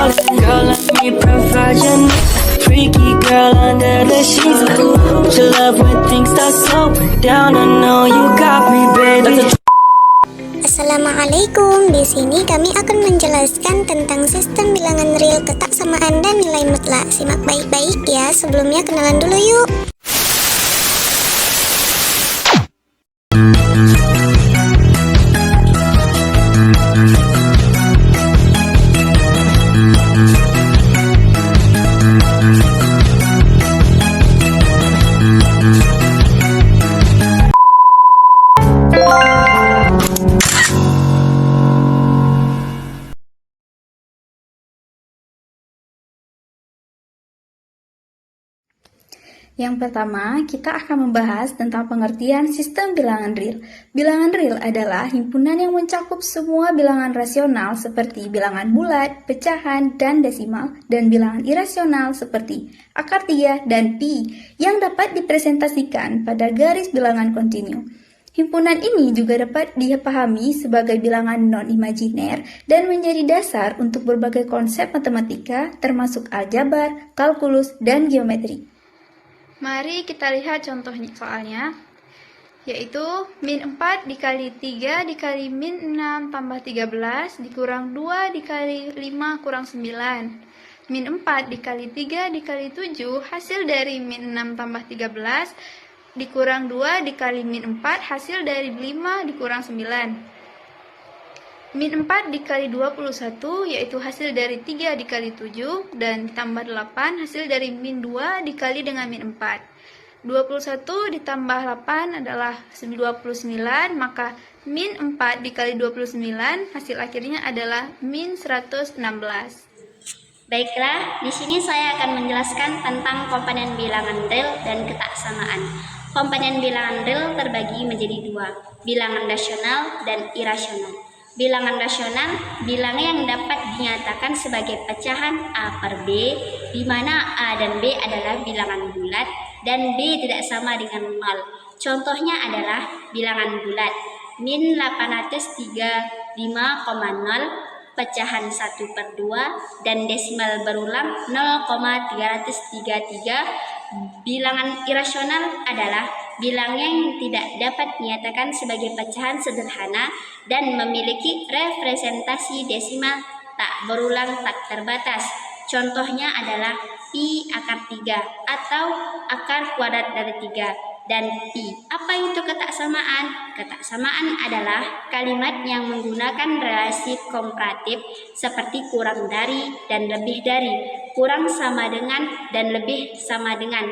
falling. Girl, let me provide your needs. Freaky girl under the sheets. Don't you love when things start slowing down? I know you got me, baby. Assalamualaikum. Di sini kami akan menjelaskan tentang sistem bilangan real, ketaksamaan dan nilai mutlak. Simak baik-baik ya. Sebelumnya kenalan dulu yuk. Yang pertama, kita akan membahas tentang pengertian sistem bilangan real. Bilangan real adalah himpunan yang mencakup semua bilangan rasional seperti bilangan bulat, pecahan, dan desimal, dan bilangan irasional seperti akar 3 dan pi yang dapat dipresentasikan pada garis bilangan kontinu. Himpunan ini juga dapat dipahami sebagai bilangan non-imajiner dan menjadi dasar untuk berbagai konsep matematika termasuk aljabar, kalkulus, dan geometri. Mari kita lihat contoh soalnya, yaitu min 4 dikali 3 dikali min 6 tambah 13 dikurang 2 dikali 5 kurang 9. Min 4 dikali 3 dikali 7 hasil dari min 6 tambah 13 dikurang 2 dikali min 4 hasil dari 5 dikurang 9. Min 4 dikali 21 yaitu hasil dari 3 dikali 7 dan ditambah 8 hasil dari min 2 dikali dengan min 4. 21 ditambah 8 adalah 29, maka min 4 dikali 29 hasil akhirnya adalah min 116. Baiklah, di sini saya akan menjelaskan tentang komponen bilangan real dan ketaksamaan. Komponen bilangan real terbagi menjadi dua, bilangan rasional dan irasional. Bilangan rasional, bilangan yang dapat dinyatakan sebagai pecahan A per B, di mana A dan B adalah bilangan bulat dan B tidak sama dengan 0. Contohnya adalah bilangan bulat, min 835,0, pecahan 1 per 2, dan desimal berulang 0,333. Bilangan irasional adalah bilangan yang tidak dapat dinyatakan sebagai pecahan sederhana dan memiliki representasi desimal tak berulang tak terbatas. Contohnya adalah pi akar 3 atau akar kuadrat dari 3 dan pi. Apa itu ketaksamaan? Ketaksamaan adalah kalimat yang menggunakan relasi komparatif seperti kurang dari dan lebih dari, kurang sama dengan dan lebih sama dengan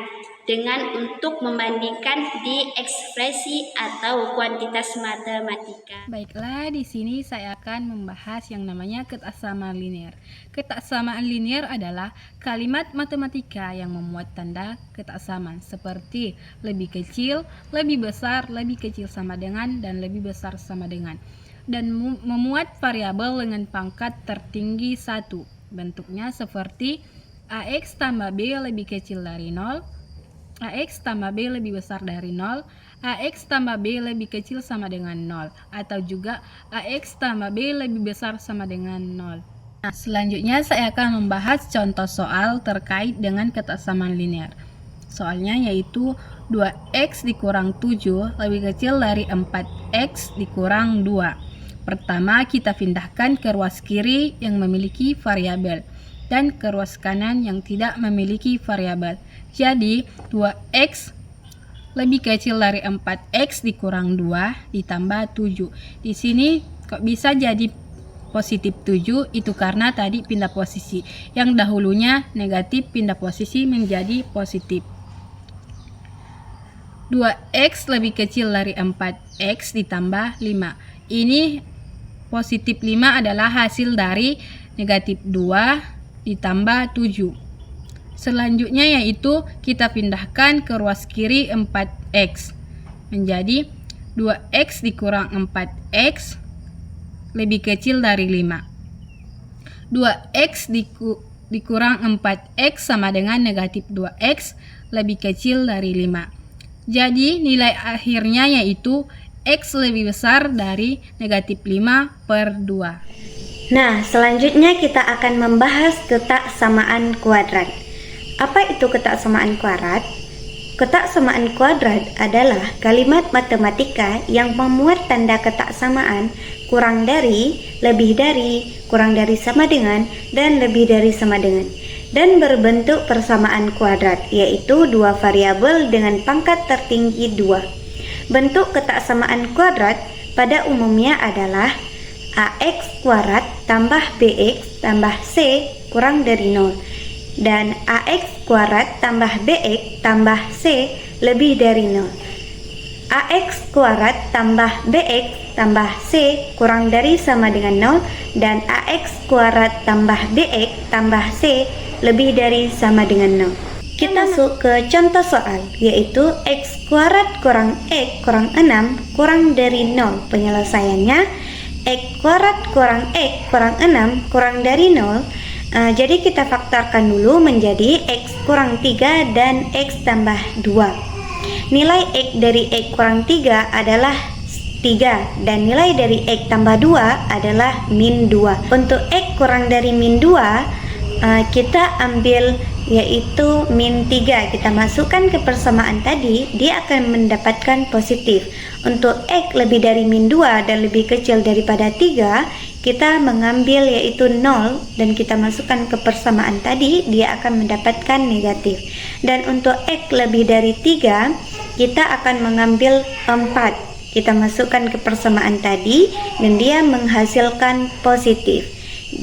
untuk membandingkan di ekspresi atau kuantitas matematika. Baiklah, di sini saya akan membahas yang namanya ketaksamaan linear. Ketaksamaan linear adalah kalimat matematika yang memuat tanda ketaksamaan seperti lebih kecil, lebih besar, lebih kecil sama dengan, dan lebih besar sama dengan, dan memuat variabel dengan pangkat tertinggi 1. Bentuknya seperti AX tambah B lebih kecil dari 0, AX tambah B lebih besar dari 0, AX tambah B lebih kecil sama dengan 0, atau juga AX tambah B lebih besar sama dengan 0. Nah, selanjutnya saya akan membahas contoh soal terkait dengan ketaksamaan linear. Soalnya yaitu 2X dikurang 7 lebih kecil dari 4X dikurang 2. Pertama, kita pindahkan ke ruas kiri yang memiliki variabel dan ke ruas kanan yang tidak memiliki variabel. Jadi 2X lebih kecil dari 4X dikurang 2 ditambah 7. Di sini kok bisa jadi positif 7? Itu karena tadi pindah posisi. Yang dahulunya negatif pindah posisi menjadi positif. 2X lebih kecil dari 4X ditambah 5. Ini positif 5 adalah hasil dari negatif 2 ditambah 7. Selanjutnya yaitu kita pindahkan ke ruas kiri 4X menjadi 2X dikurang 4X lebih kecil dari 5. 2X dikurang 4X sama dengan negatif 2X lebih kecil dari 5. Jadi nilai akhirnya yaitu X lebih besar dari negatif 5 per 2. Nah, selanjutnya kita akan membahas ketaksamaan kuadrat. Apa itu ketaksamaan kuadrat? Ketaksamaan kuadrat adalah kalimat matematika yang memuat tanda ketaksamaan kurang dari, lebih dari, kurang dari sama dengan, dan lebih dari sama dengan, dan berbentuk persamaan kuadrat, yaitu dua variabel dengan pangkat tertinggi 2. Bentuk ketaksamaan kuadrat pada umumnya adalah AX kuadrat tambah BX tambah C kurang dari 0, dan AX kuadrat tambah BX tambah C lebih dari 0. AX kuadrat tambah BX tambah C kurang dari sama dengan 0, dan AX kuadrat tambah BX tambah C lebih dari sama dengan 0. Kita masuk ke contoh soal, yaitu X kuadrat kurang X kurang 6 kurang dari 0. Penyelesaiannya X kuadrat kurang X kurang 6 kurang dari 0. Jadi kita faktorkan dulu menjadi X kurang 3 dan X tambah 2. Nilai X dari X kurang 3 adalah 3, dan nilai dari X tambah 2 adalah min 2. Untuk X kurang dari min 2, kita ambil yaitu min 3, kita masukkan ke persamaan tadi, dia akan mendapatkan positif. Untuk X lebih dari min 2 dan lebih kecil daripada 3, kita mengambil yaitu 0 dan kita masukkan ke persamaan tadi, dia akan mendapatkan negatif. Dan untuk X lebih dari 3, kita akan mengambil 4, kita masukkan ke persamaan tadi dan dia menghasilkan positif.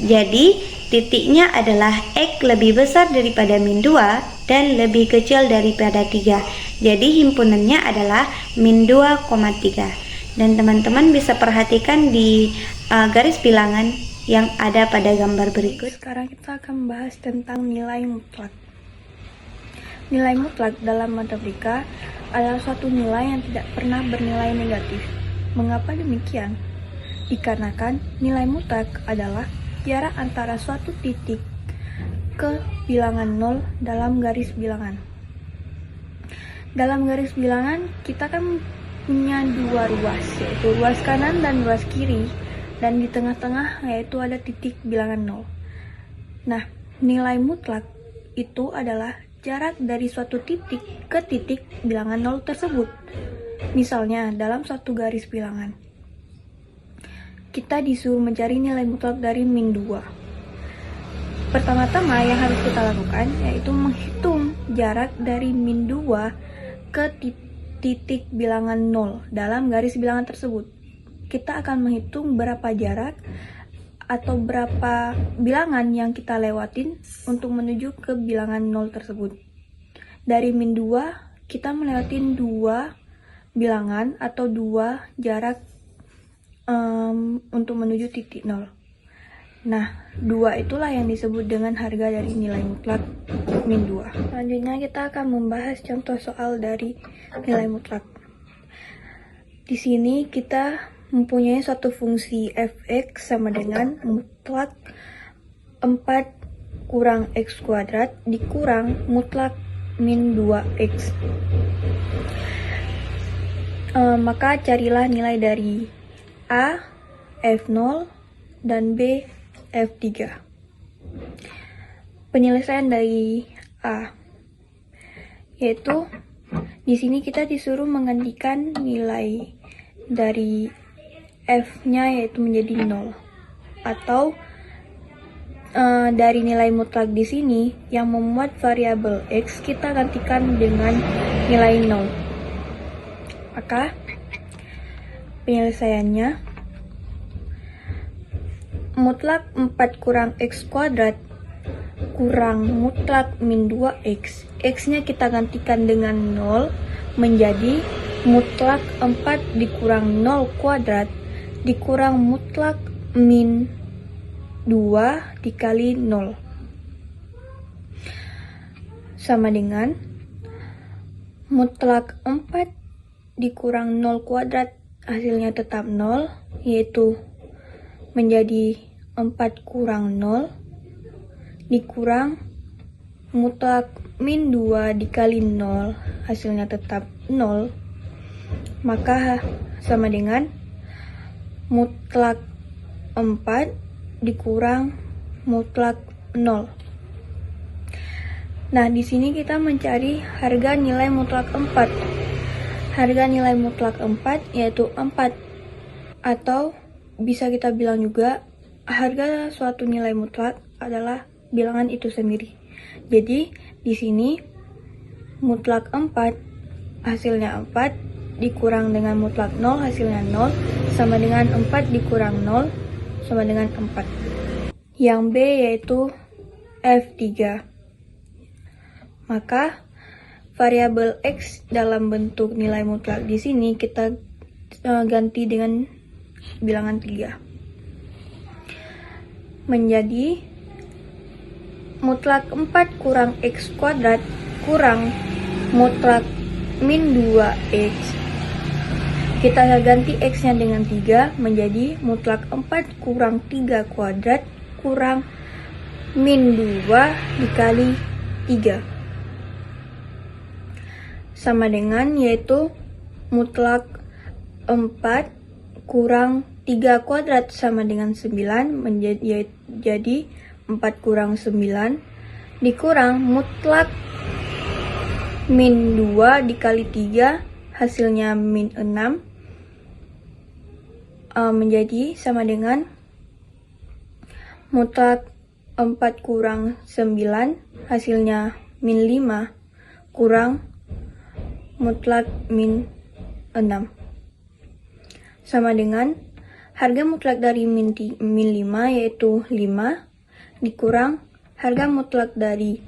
Jadi titiknya adalah X lebih besar daripada min 2 dan lebih kecil daripada 3. Jadi himpunannya adalah min 2,3. Dan teman-teman bisa perhatikan di garis bilangan yang ada pada gambar berikut. Sekarang kita akan membahas tentang nilai mutlak. Nilai mutlak dalam matematika adalah suatu nilai yang tidak pernah bernilai negatif. Mengapa demikian? Dikarenakan nilai mutlak adalah jarak antara suatu titik ke bilangan 0 dalam garis bilangan. Dalam garis bilangan kita kan punya dua ruas, yaitu ruas kanan dan ruas kiri, dan di tengah-tengah yaitu ada titik bilangan 0. Nah, nilai mutlak itu adalah jarak dari suatu titik ke titik bilangan 0 tersebut. Misalnya dalam suatu garis bilangan, kita disuruh mencari nilai mutlak dari min 2. Pertama-tama yang harus kita lakukan yaitu menghitung jarak dari min 2 ke titik bilangan 0 dalam garis bilangan tersebut. Kita akan menghitung berapa jarak atau berapa bilangan yang kita lewatin untuk menuju ke bilangan 0 tersebut. Dari min 2, kita melewatin 2 bilangan atau 2 jarak untuk menuju titik 0. Nah, 2 itulah yang disebut dengan harga dari nilai mutlak min 2. Selanjutnya kita akan membahas contoh soal dari nilai mutlak. Di sini kita mempunyai suatu fungsi f(x) sama dengan mutlak 4 kurang x kuadrat dikurang mutlak min 2x. Maka carilah nilai dari A, F0, dan B, F3. Penyelesaian dari A, yaitu di sini kita disuruh menggantikan nilai dari F-nya yaitu menjadi 0, atau dari nilai mutlak di sini yang memuat variabel X kita gantikan dengan nilai 0. Maka penyelesaiannya mutlak 4 kurang x kuadrat kurang mutlak min 2x. X-nya kita gantikan dengan 0 menjadi mutlak 4 dikurang 0 kuadrat dikurang mutlak min 2 dikali 0 sama dengan mutlak 4 dikurang 0 kuadrat, hasilnya tetap 0, yaitu menjadi 4 kurang 0 dikurang mutlak min 2 dikali 0, hasilnya tetap 0, maka sama dengan mutlak 4 dikurang mutlak 0. Nah, di sini kita mencari harga nilai mutlak 4. Harga nilai mutlak 4 yaitu 4, atau bisa kita bilang juga harga suatu nilai mutlak adalah bilangan itu sendiri. Jadi, di sini mutlak 4 hasilnya 4 dikurang dengan mutlak 0 hasilnya 0 sama dengan 4 dikurang 0 sama dengan 4. Yang B yaitu F3. Maka variabel X dalam bentuk nilai mutlak di sini kita ganti dengan bilangan 3. Menjadi mutlak 4 kurang X kuadrat kurang mutlak min 2X. Kita ganti X-nya dengan 3 menjadi mutlak 4 kurang 3 kuadrat kurang min 2 dikali 3. Sama dengan yaitu mutlak 4 kurang 3 kuadrat sama dengan 9 menjadi 4 kurang 9 dikurang mutlak min 2 dikali 3 hasilnya min 6 menjadi sama dengan mutlak 4 kurang 9 hasilnya min 5 kurang mutlak min 6 sama dengan harga mutlak dari min 5 yaitu 5 dikurang harga mutlak dari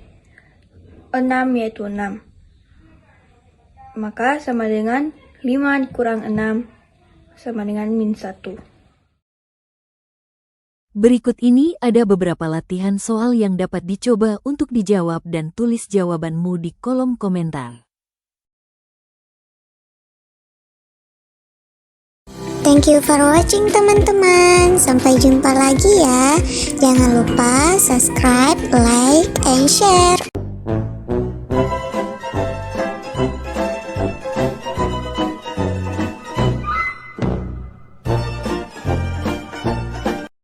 6 yaitu 6. Maka sama dengan 5 dikurang 6 sama dengan min 1. Berikut ini ada beberapa latihan soal yang dapat dicoba untuk dijawab dan tulis jawabanmu di kolom komentar. Thank you for watching teman-teman. Sampai jumpa lagi ya. Jangan lupa subscribe, like, and share.